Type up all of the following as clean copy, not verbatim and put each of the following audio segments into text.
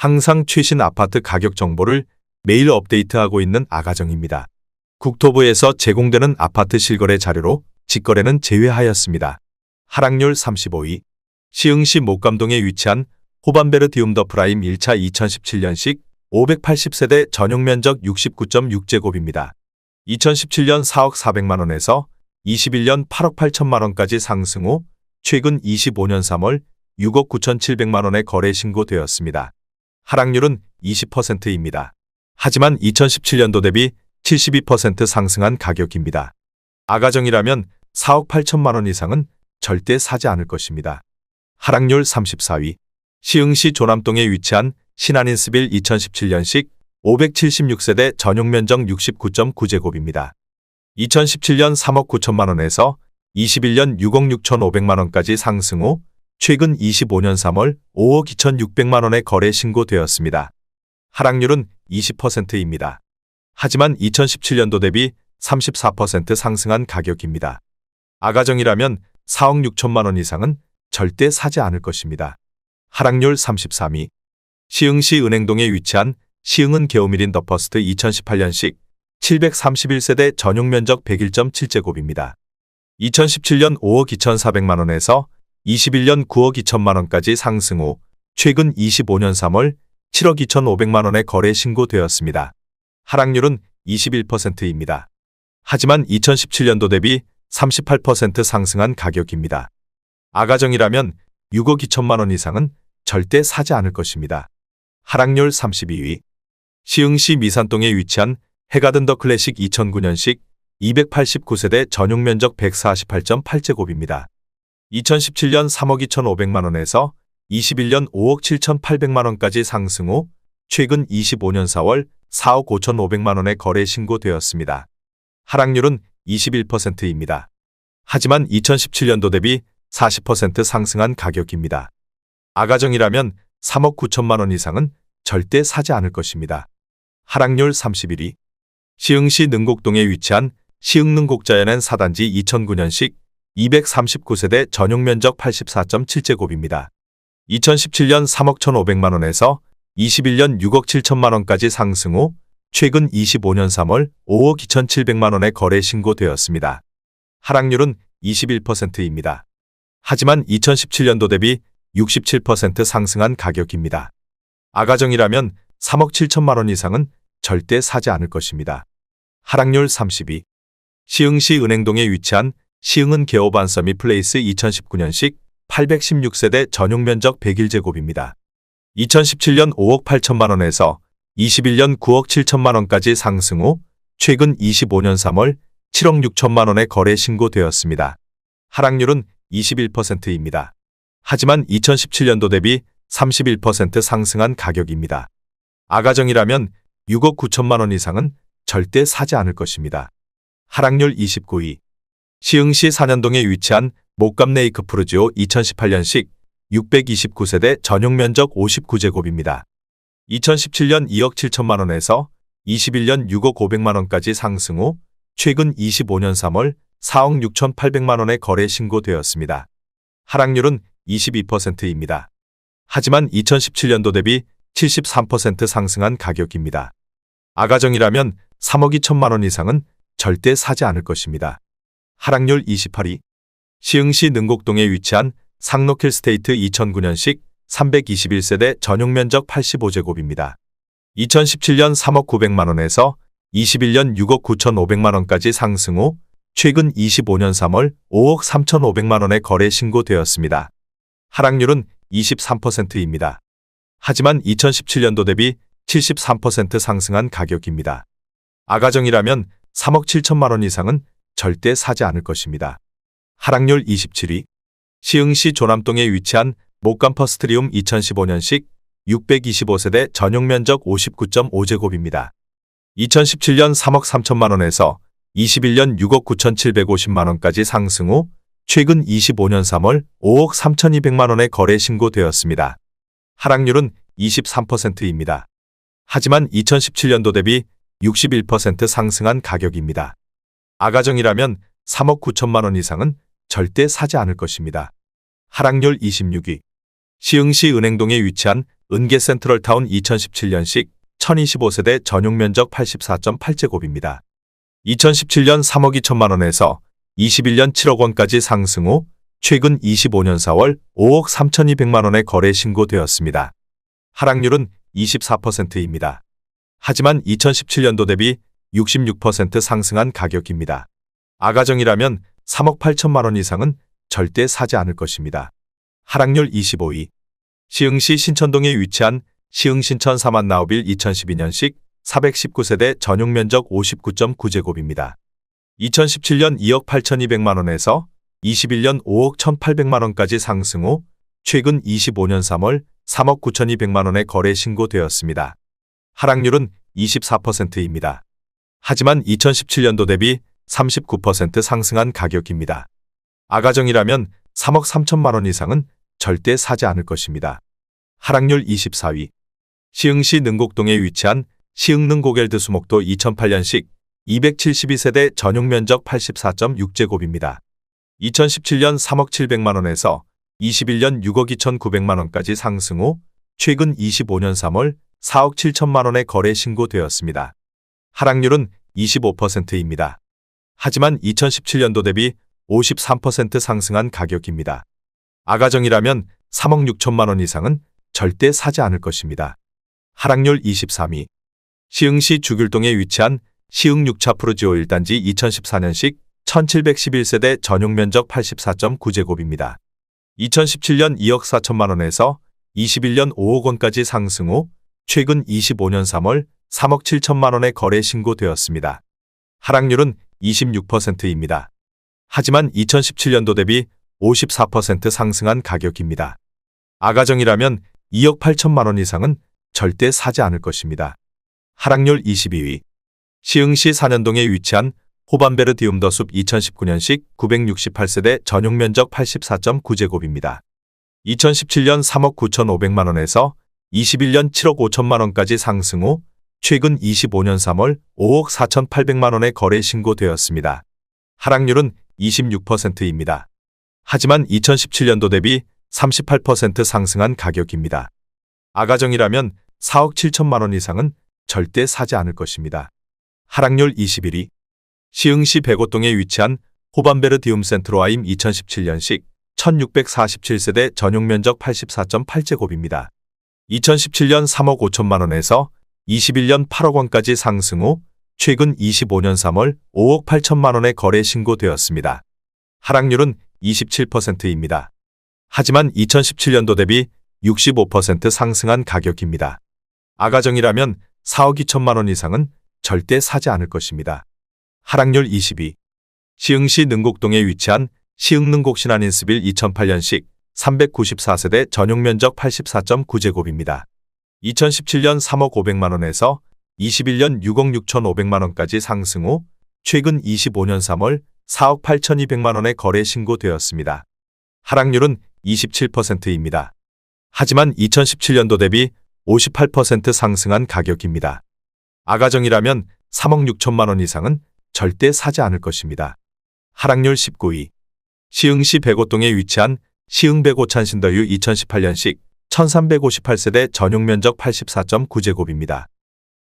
항상 최신 아파트 가격 정보를 매일 업데이트하고 있는 아가정입니다. 국토부에서 제공되는 아파트 실거래 자료로 직거래는 제외하였습니다. 하락률 35위. 시흥시 목감동에 위치한 호반베르디움 더 프라임 1차 2017년식 580세대 전용 면적 69.6제곱입니다. 2017년 4억 400만원에서 21년 8억 8천만원까지 상승 후 최근 25년 3월 6억 9,700만원에 거래 신고되었습니다. 하락률은 20%입니다. 하지만 2017년도 대비 72% 상승한 가격입니다. 아가정이라면 4억 8천만원 이상은 절대 사지 않을 것입니다. 하락률 34위. 시흥시 조남동에 위치한 신한인스빌 2017년식 576세대 전용 면적 69.9제곱입니다. 2017년 3억 9천만원에서 21년 6억 6,500만원까지 상승 후 최근 25년 3월 5억 2,600만원에 거래 신고되었습니다. 하락률은 20%입니다. 하지만 2017년도 대비 34% 상승한 가격입니다. 아가정이라면 4억 6천만원 이상은 절대 사지 않을 것입니다. 하락률 33위. 시흥시 은행동에 위치한 시흥은 게오밀인 더 퍼스트 2018년식 731세대 전용 면적 101.7제곱입니다. 2017년 5억 2,400만원에서 21년 9억 2천만원까지 상승 후 최근 25년 3월 7억 2,500만원에 거래 신고되었습니다. 하락률은 21%입니다. 하지만 2017년도 대비 38% 상승한 가격입니다. 아가정이라면 6억 2천만원 이상은 절대 사지 않을 것입니다. 하락률 32위. 시흥시 미산동에 위치한 해가든 더 클래식 2009년식 289세대 전용 면적 148.8제곱입니다. 2017년 3억 2,500만원에서 21년 5억 7,800만원까지 상승 후 최근 25년 4월 4억 5,500만원에 거래 신고되었습니다. 하락률은 21%입니다. 하지만 2017년도 대비 40% 상승한 가격입니다. 아가정이라면 3억 9천만원 이상은 절대 사지 않을 것입니다. 하락률 31위. 시흥시 능곡동에 위치한 시흥능곡자연엔 4단지 2009년식 239세대 전용 면적 84.7제곱입니다. 2017년 3억 1,500만원에서 21년 6억 7천만원까지 상승 후 최근 25년 3월 5억 2,700만원에 거래 신고되었습니다. 하락률은 21%입니다. 하지만 2017년도 대비 67% 상승한 가격입니다. 아가정이라면 3억 7천만원 이상은 절대 사지 않을 것입니다. 하락률 32. 시흥시 은행동에 위치한 시흥은 개오반 서밋 플레이스 2019년식 816세대 전용 면적 101제곱입니다. 2017년 5억 8천만원에서 21년 9억 7천만원까지 상승 후 최근 25년 3월 7억 6천만원에 거래 신고되었습니다. 하락률은 21%입니다. 하지만 2017년도 대비 31% 상승한 가격입니다. 아가정이라면 6억 9천만원 이상은 절대 사지 않을 것입니다. 하락률 29위. 시흥시 산현동에 위치한 목감 레이크 푸르지오 2018년식 629세대 전용 면적 59제곱입니다. 2017년 2억 7천만원에서 21년 6억 500만원까지 상승 후 최근 25년 3월 4억 6,800만원에 거래 신고되었습니다. 하락률은 22%입니다. 하지만 2017년도 대비 73% 상승한 가격입니다. 아가정이라면 3억 2천만원 이상은 절대 사지 않을 것입니다. 하락률 28위. 시흥시 능곡동에 위치한 상록힐 스테이트 2009년식 321세대 전용 면적 85제곱입니다. 2017년 3억 900만원에서 21년 6억 9,500만원까지 상승 후 최근 25년 3월 5억 3,500만원에 거래 신고되었습니다. 하락률은 23%입니다. 하지만 2017년도 대비 73% 상승한 가격입니다. 아가정이라면 3억 7천만원 이상은 절대 사지 않을 것입니다. 하락률 27위. 시흥시 조남동에 위치한 목감 퍼스트리움 2015년식 625세대 전용 면적 59.5제곱입니다. 2017년 3억 3천만원에서 21년 6억 9,750만원까지 상승 후 최근 25년 3월 5억 3,200만원에 거래 신고되었습니다. 하락률은 23%입니다. 하지만 2017년도 대비 61% 상승한 가격입니다. 아가정이라면 3억 9천만원 이상은 절대 사지 않을 것입니다. 하락률 26위. 시흥시 은행동에 위치한 은계 센트럴타운 2017년식 1025세대 전용 면적 84.8제곱입니다. 2017년 3억 2천만 원에서 21년 7억 원까지 상승 후 최근 25년 4월 5억 3,200만 원에 거래 신고되었습니다. 하락률은 24%입니다. 하지만 2017년도 대비 66% 상승한 가격입니다. 아가정이라면 3억 8천만 원 이상은 절대 사지 않을 것입니다. 하락률 25위. 시흥시 신천동에 위치한 시흥신천 사만나우빌 2012년식 419세대 전용 면적 59.9제곱입니다. 2017년 2억 8,200만 원에서 21년 5억 1,800만 원까지 상승 후 최근 25년 3월 3억 9,200만 원에 거래 신고되었습니다. 하락률은 24%입니다. 하지만 2017년도 대비 39% 상승한 가격입니다. 아가정이라면 3억 3천만 원 이상은 절대 사지 않을 것입니다. 하락률 24위. 시흥시 능곡동에 위치한 시흥능곡엘드 수목도 2008년식 272세대 전용 면적 84.6제곱입니다. 2017년 3억 700만 원에서 21년 6억 2,900만 원까지 상승 후 최근 25년 3월 4억 7천만 원에 거래 신고되었습니다. 하락률은 25%입니다. 하지만 2017년도 대비 53% 상승한 가격입니다. 아가정이라면 3억 6천만 원 이상은 절대 사지 않을 것입니다. 하락률 23위. 시흥시 주귤동에 위치한 시흥 6차 프루지오 1단지 2014년식 1711세대 전용 면적 84.9제곱입니다. 2017년 2억 4천만 원에서 21년 5억 원까지 상승 후 최근 25년 3월 3억 7천만 원에 거래 신고되었습니다. 하락률은 26%입니다. 하지만 2017년도 대비 54% 상승한 가격입니다. 아가정이라면 2억 8천만 원 이상은 절대 사지 않을 것입니다. 하락률 22위. 시흥시 산현동에 위치한 호반베르디움 더숲 2019년식 968세대 전용 면적 84.9제곱입니다. 2017년 3억 9,500만 원에서 21년 7억 5천만 원까지 상승 후 최근 25년 3월 5억 4,800만 원에 거래 신고되었습니다. 하락률은 26%입니다. 하지만 2017년도 대비 38% 상승한 가격입니다. 아가정이라면 4억 7천만 원 이상은 절대 사지 않을 것입니다. 하락률 21위. 시흥시 백오동에 위치한 호반베르디움 센트로아임 2017년식 1647세대 전용 면적 84.8제곱입니다. 2017년 3억 5천만 원에서 21년 8억 원까지 상승 후 최근 25년 3월 5억 8천만 원에 거래 신고되었습니다. 하락률은 27%입니다. 하지만 2017년도 대비 65% 상승한 가격입니다. 아가정이라면 4억 2천만 원 이상은 절대 사지 않을 것입니다. 하락률 22. 시흥시 능곡동에 위치한 시흥능곡 신한인스빌 2008년식 394세대 전용 면적 84.9제곱입니다. 2017년 3억 500만 원에서 21년 6억 6,500만 원까지 상승 후 최근 25년 3월 4억 8,200만 원에 거래 신고되었습니다. 하락률은 27%입니다. 하지만 2017년도 대비 58% 상승한 가격입니다. 아가정이라면 3억 6천만 원 이상은 절대 사지 않을 것입니다. 하락률 19위. 시흥시 백오동에 위치한 시흥 백오찬 신더유 2018년식 1358세대 전용 면적 84.9제곱입니다.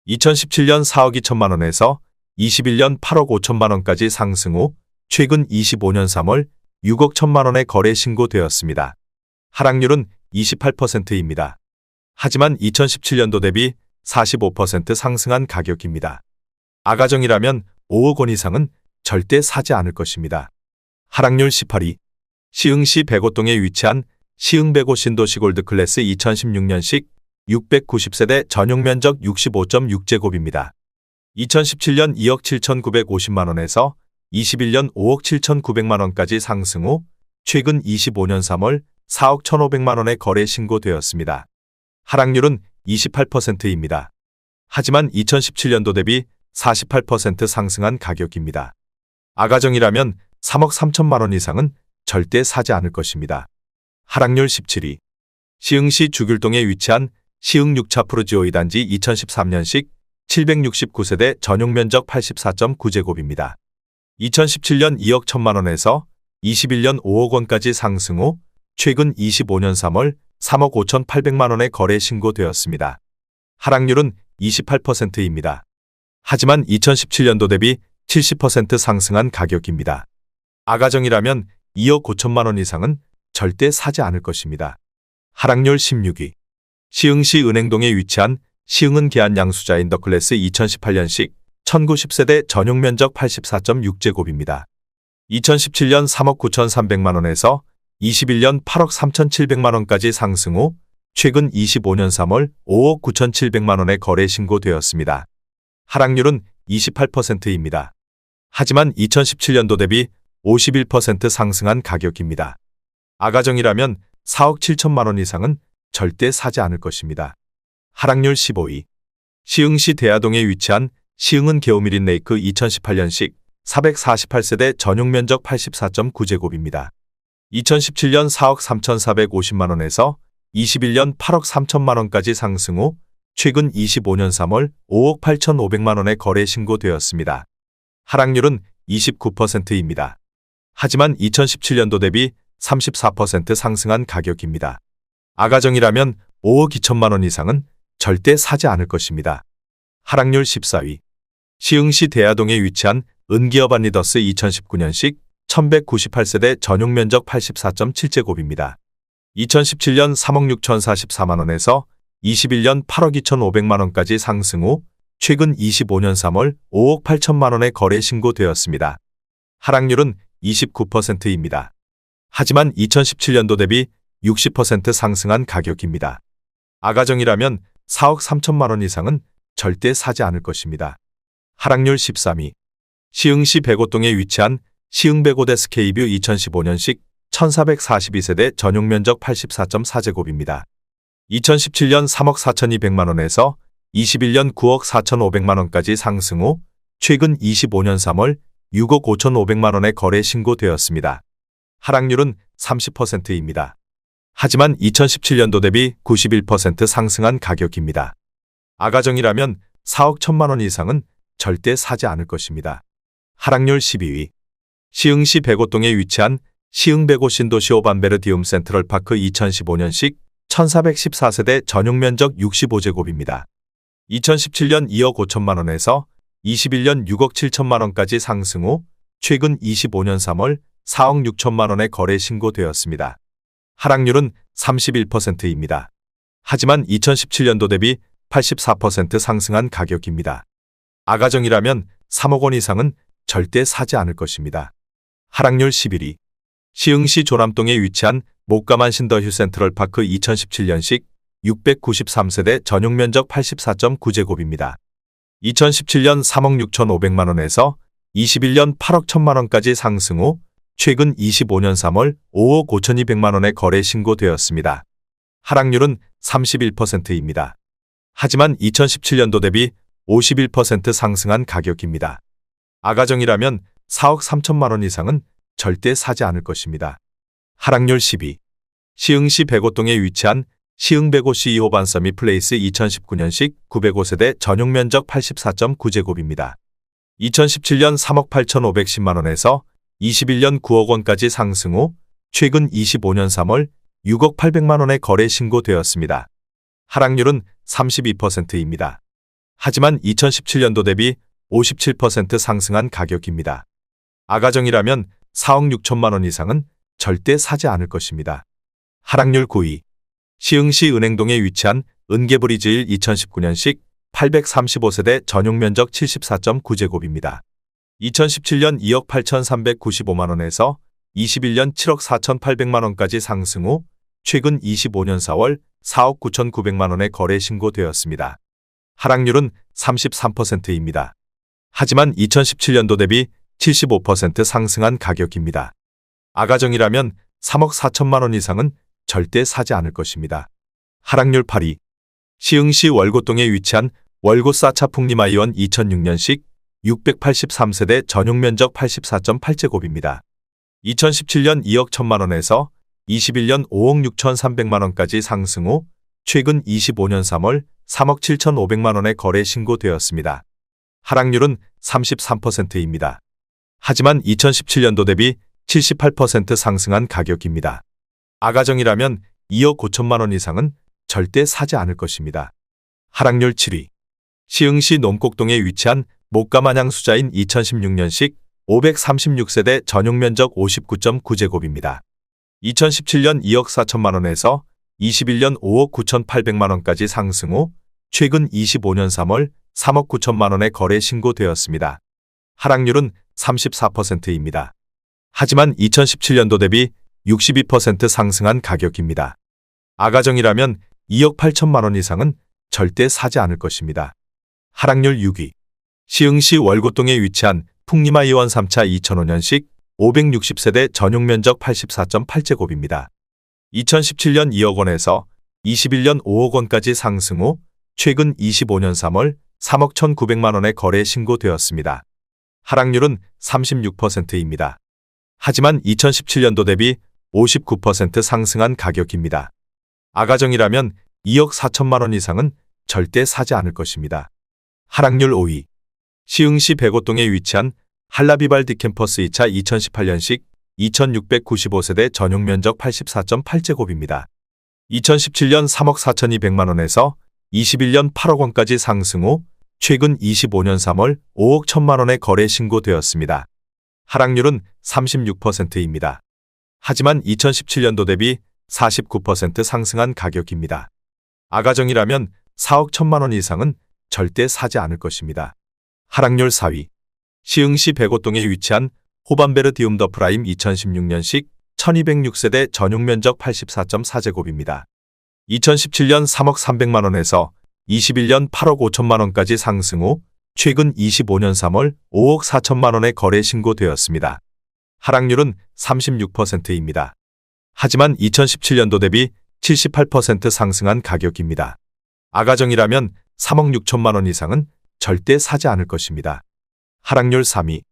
2017년 4억 2천만 원에서 21년 8억 5천만 원까지 상승 후 최근 25년 3월 6억 1천만 원에 거래 신고되었습니다. 하락률은 28%입니다. 하지만 2017년도 대비 45% 상승한 가격입니다. 아가정이라면 5억 원 이상은 절대 사지 않을 것입니다. 하락률 18위. 시흥시 백오동에 위치한 시흥 백오 신도시 골드 클래스 2016년식 690세대 전용 면적 65.6제곱입니다. 2017년 2억 7,950만 원에서 21년 5억 7,900만 원까지 상승 후 최근 25년 3월 4억 1,500만 원에 거래 신고되었습니다. 하락률은 28%입니다. 하지만 2017년도 대비 48% 상승한 가격입니다. 아가정이라면 3억 3천만 원 이상은 절대 사지 않을 것입니다. 하락률 17위. 시흥시 주귤동에 위치한 시흥 6차 프루지오 2단지 2013년식 769세대 전용 면적 84.9제곱입니다. 2017년 2억 1천만 원에서 21년 5억 원까지 상승 후 최근 25년 3월 3억 5,800만 원의 거래 신고되었습니다. 하락률은 28%입니다. 하지만 2017년도 대비 70% 상승한 가격입니다. 아가정이라면 2억 5천만 원 이상은 절대 사지 않을 것입니다. 하락률 16위. 시흥시 은행동에 위치한 시흥은 계안 양수자 인더클래스 2018년식 1090세대 전용 면적 84.6제곱입니다. 2017년 3억 9,300만 원에서 21년 8억 3,700만 원까지 상승 후 최근 25년 3월 5억 9,700만 원의 거래 신고되었습니다. 하락률은 28%입니다. 하지만 2017년도 대비 51% 상승한 가격입니다. 아가정이라면 4억 7천만 원 이상은 절대 사지 않을 것입니다. 하락률 15위. 시흥시 대야동에 위치한 시흥은 게오미린 레이크 2018년식 448세대 전용 면적 84.9제곱입니다. 2017년 4억 3,450만 원에서 21년 8억 3천만 원까지 상승 후 최근 25년 3월 5억 8,500만 원의 거래 신고되었습니다. 하락률은 29%입니다. 하지만 2017년도 대비 34% 상승한 가격입니다. 아가정이라면 5억 2천만 원 이상은 절대 사지 않을 것입니다. 하락률 14위. 시흥시 대야동에 위치한 은기어반 리더스 2019년식 1198세대 전용 면적 84.7제곱입니다. 2017년 3억 6,044만 원에서 21년 8억 2,500만 원까지 상승 후 최근 25년 3월 5억 8천만 원의 거래 신고되었습니다. 하락률은 29%입니다. 하지만 2017년도 대비 60% 상승한 가격입니다. 아가정이라면 4억 3천만 원 이상은 절대 사지 않을 것입니다. 하락률 13위. 시흥시 백오동에 위치한 시흥 백오데스 K뷰 2015년식 1442세대 전용 면적 84.4제곱입니다. 2017년 3억 4,200만 원에서 21년 9억 4,500만 원까지 상승 후 최근 25년 3월 6억 5,500만 원의 거래 신고되었습니다. 하락률은 30%입니다. 하지만 2017년도 대비 91% 상승한 가격입니다. 아가정이라면 4억 1천만 원 이상은 절대 사지 않을 것입니다. 하락률 12위. 시흥시 백오동에 위치한 시흥 백오 신도시 오반베르디움 센트럴파크 2015년식 1414세대 전용 면적 65제곱입니다. 2017년 2억 5천만 원에서 21년 6억 7천만 원까지 상승 후 최근 25년 3월 4억 6천만 원의 거래 신고되었습니다. 하락률은 31%입니다. 하지만 2017년도 대비 84% 상승한 가격입니다. 아가정이라면 3억 원 이상은 절대 사지 않을 것입니다. 하락률 11위. 시흥시 조남동에 위치한 목가만 신더휴 센트럴파크 2017년식 693세대 전용 면적 84.9제곱입니다. 2017년 3억 6,500만 원에서 21년 8억 1천만 원까지 상승 후 최근 25년 3월 5억 5,200만 원의 거래 신고되었습니다. 하락률은 31%입니다. 하지만 2017년도 대비 51% 상승한 가격입니다. 아가정이라면 4억 3천만 원 이상은 절대 사지 않을 것입니다. 하락률 10위. 시흥시 백오동에 위치한 시흥 백오시 2호반 서밋 플레이스 2019년식 905세대 전용 면적 84.9제곱입니다. 2017년 3억 8,510만 원에서 21년 9억 원까지 상승 후 최근 25년 3월 6억 800만 원의 거래 신고되었습니다. 하락률은 32%입니다. 하지만 2017년도 대비 57% 상승한 가격입니다. 아가정이라면 4억 6천만 원 이상은 절대 사지 않을 것입니다. 하락률 9위. 시흥시 은행동에 위치한 은계브리즈 1 2019년식 835세대 전용 면적 74.9제곱입니다. 2017년 2억 8,395만 원에서 21년 7억 4,800만 원까지 상승 후 최근 25년 4월 4억 9,900만 원의 거래 신고되었습니다. 하락률은 33%입니다. 하지만 2017년도 대비 75% 상승한 가격입니다. 아가정이라면 3억 4천만 원 이상은 절대 사지 않을 것입니다. 하락률 8위. 시흥시 월곶동에 위치한 월곶 사차풍림아이원 2006년식 683세대 전용 면적 84.8제곱입니다. 2017년 2억 1천만 원에서 21년 5억 6,300만 원까지 상승 후 최근 25년 3월 3억 7,500만 원의 거래 신고되었습니다. 하락률은 33%입니다. 하지만 2017년도 대비 78% 상승한 가격입니다. 아가정이라면 2억 5천만 원 이상은 절대 사지 않을 것입니다. 하락률 7위. 시흥시 논곡동에 위치한 목가마냥 수자인 2016년식 536세대 전용면적 59.9제곱입니다. 2017년 2억 4천만 원에서 21년 5억 9,800만 원까지 상승 후 최근 25년 3월 3억 9천만 원에 거래 신고되었습니다. 하락률은 34%입니다. 하지만 2017년도 대비 62% 상승한 가격입니다. 아가정이라면 2억 8천만 원 이상은 절대 사지 않을 것입니다. 하락률 6위. 시흥시 월곶동에 위치한 풍림아이원 3차 2005년식 560세대 전용면적 84.8제곱입니다. 2017년 2억 원에서 21년 5억 원까지 상승 후 최근 25년 3월 3억 1,900만 원에 거래 신고되었습니다. 하락률은 36%입니다. 하지만 2017년도 대비 59% 상승한 가격입니다. 아가정이라면 2억 4천만 원 이상은 절대 사지 않을 것입니다. 하락률 5위. 시흥시 백오동에 위치한 한라비발디 캠퍼스 2차 2018년식 2695세대 전용면적 84.8제곱입니다. 2017년 3억 4,200만 원에서 21년 8억 원까지 상승 후 최근 25년 3월 5억 1천만 원에 거래 신고되었습니다. 하락률은 36%입니다. 하지만 2017년도 대비 49% 상승한 가격입니다. 아가정이라면 4억 1천만 원 이상은 절대 사지 않을 것입니다. 하락률 4위. 시흥시 백오동에 위치한 호반베르디움 더 프라임 2016년식 1206세대 전용면적 84.4제곱입니다. 2017년 3억 300만 원에서 21년 8억 5천만 원까지 상승 후 최근 25년 3월 5억 4천만 원에 거래 신고되었습니다. 하락률은 36%입니다. 하지만 2017년도 대비 78% 상승한 가격입니다. 아가정이라면 3억 6천만 원 이상은 절대 사지 않을 것입니다. 하락률 3위.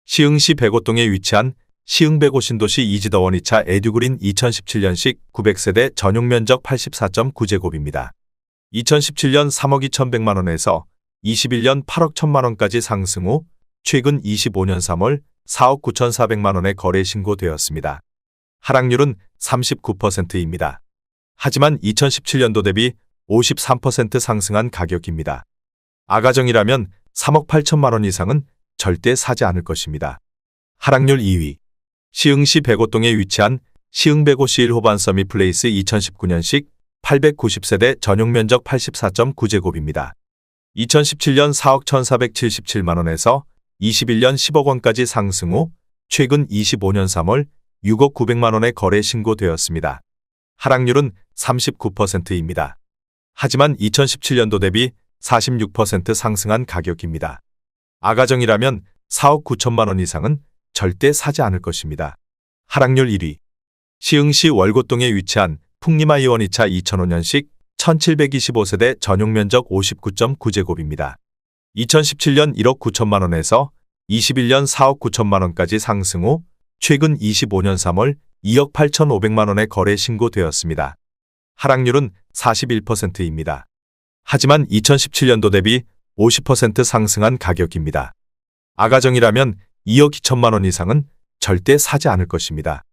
시흥시 백오동에 위치한 시흥백오 신도시 이지더원 2차 에듀그린 2017년식 900세대 전용면적 84.9제곱입니다. 2017년 3억 2,100만 원에서 21년 8억 1천만 원까지 상승 후 최근 25년 3월 4억 9,400만 원에 거래 신고되었습니다. 하락률은 39%입니다. 하지만 2017년도 대비 53% 상승한 가격입니다. 아가정이라면 3억 8천만 원 이상은 절대 사지 않을 것입니다. 하락률 2위. 시흥시 백오동에 위치한 시흥백오시 1호반 서밋플레이스 2019년식 890세대 전용면적 84.9제곱입니다. 2017년 4억 1,477만 원에서 21년 10억 원까지 상승 후 최근 25년 3월 6억 900만 원에 거래 신고되었습니다. 하락률은 39%입니다. 하지만 2017년도 대비 46% 상승한 가격입니다. 아가정이라면 4억 9천만 원 이상은 절대 사지 않을 것입니다. 하락률 1위. 시흥시 월곶동에 위치한 풍림아이원 2차 2005년식 1725세대 전용면적 59.9제곱입니다. 2017년 1억 9천만 원에서 21년 4억 9천만 원까지 상승 후 최근 25년 3월 2억 8,500만 원에 거래 신고되었습니다. 하락률은 41%입니다. 하지만 2017년도 대비 50% 상승한 가격입니다. 아가정이라면 2억 2천만 원 이상은 절대 사지 않을 것입니다.